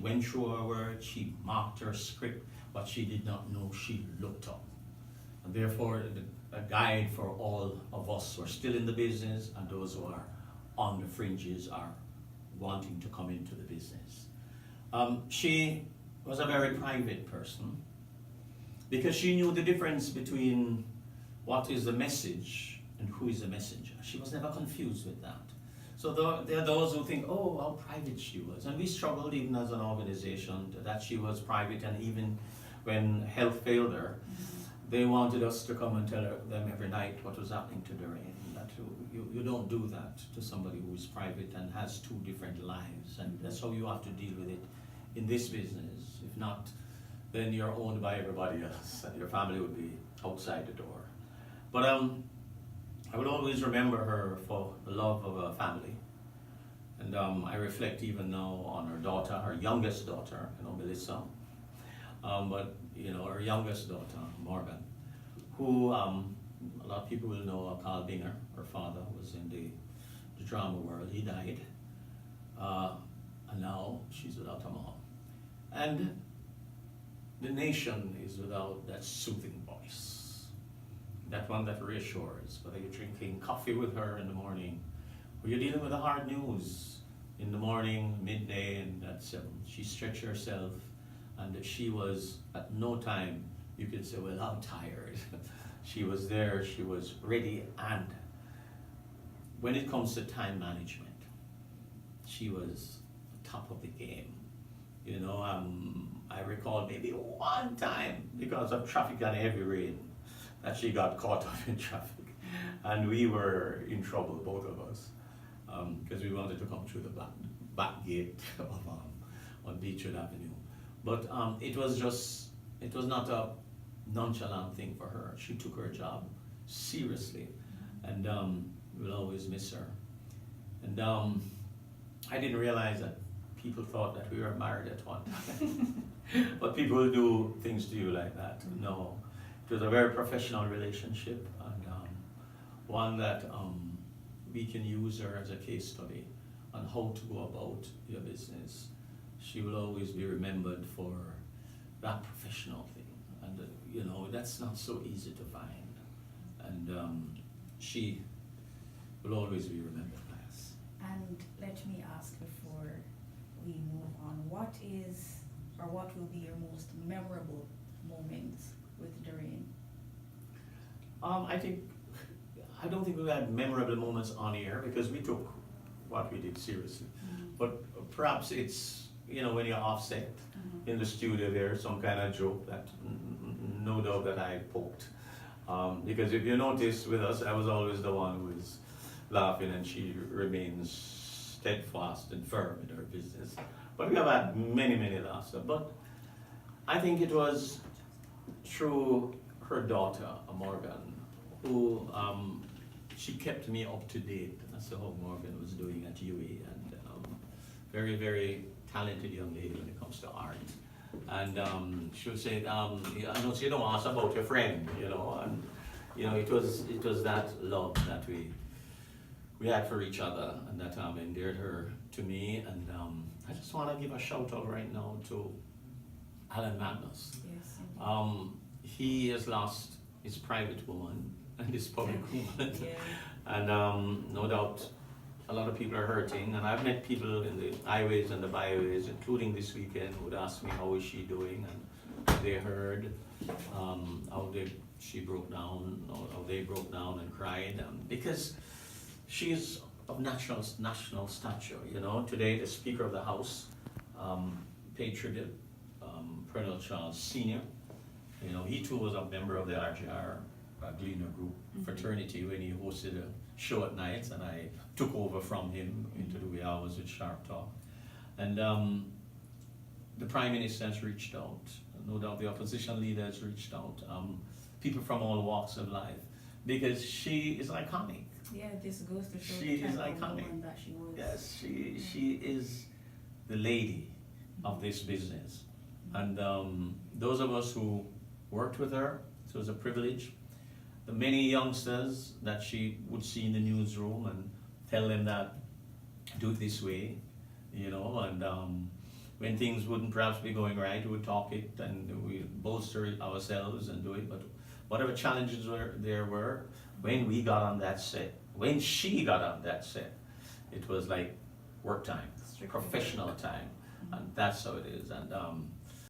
went through her words, she marked her script, but she did not know she looked up. And therefore, a guide for all of us who are still in the business and those who are on the fringes are wanting to come into the business. She was a very private person because she knew the difference between what is the message and who is the messenger. She was never confused with that. So there are those who think, oh, how private she was. And we struggled even as an organization that she was private, and even when health failed her, they wanted us to come and tell them every night what was happening to Doraine. That you don't do that to somebody who is private and has two different lives. And that's how you have to deal with it in this business. If not, then you're owned by everybody else and your family would be outside the door. But I will always remember her for the love of a family. And I reflect even now on her daughter, her youngest daughter, Melissa. But her youngest daughter, Morgan, who a lot of people will know, Carl Binger, her father, was in the drama world. He died. And now she's without a mom. And the nation is without that soothing voice. That one that reassures, whether you're drinking coffee with her in the morning, or you're dealing with the hard news in the morning, midday, and at 7. She stretched herself, and she was, at no time, you could say, well, I'm tired. She was there, she was ready, and when it comes to time management, she was top of the game. I recall maybe one time, because of traffic and heavy rain, that she got caught up in traffic, and we were in trouble, both of us, because we wanted to come through the back gate of on Beechwood Avenue. But it was not a nonchalant thing for her. She took her job seriously, and we'll always miss her. And I didn't realize that people thought that we were married at one time. But people will do things to you like that. No. It was a very professional relationship, and one that we can use her as a case study on how to go about your business. She will always be remembered for that professional thing, and that's not so easy to find, and she will always be remembered by us. And let me ask before we move on, what will be your most memorable moments with Doraine? I don't think we had memorable moments on air because we took what we did seriously. But perhaps it's, when you're offset in the studio, there's some kind of joke that no doubt that I poked. Because if you notice with us, I was always the one who is laughing, and she remains steadfast and firm in her business. But we have had many, many laughs. But I think it was through her daughter, Morgan, who she kept me up to date as to how Morgan was doing at UE, and very, very talented young lady when it comes to art. And she would say, I know you don't ask about your friend, and it was that love that we had for each other, and that endeared her to me. And I just want to give a shout out right now to Alan Magnus. Yes. He has lost his private woman and his public woman. Yeah. And no doubt a lot of people are hurting. And I've met people in the highways and the byways, including this weekend, who would ask me how is she doing, and they heard how she broke down, how they broke down and cried, because she's of national stature. Today the Speaker of the House paid tribute, Colonel Charles Sr. He too was a member of the RGR Gleaner Group fraternity when he hosted a show at night, and I took over from him into the wee hours with Sharp Talk. And the Prime Minister has reached out, no doubt the opposition leader has reached out, people from all walks of life, because she is iconic. Yeah, this goes to show she the is type of iconic. woman that she was. Yes, she is the lady of this business. And those of us who worked with her, it was a privilege. The many youngsters that she would see in the newsroom and tell them that do it this way, and when things wouldn't perhaps be going right, we would talk it and we bolster ourselves and do it. But whatever challenges there were, when we got on that set, when she got on that set, it was like work time, Strictly professional work. time, Mhm. and that's how it is. And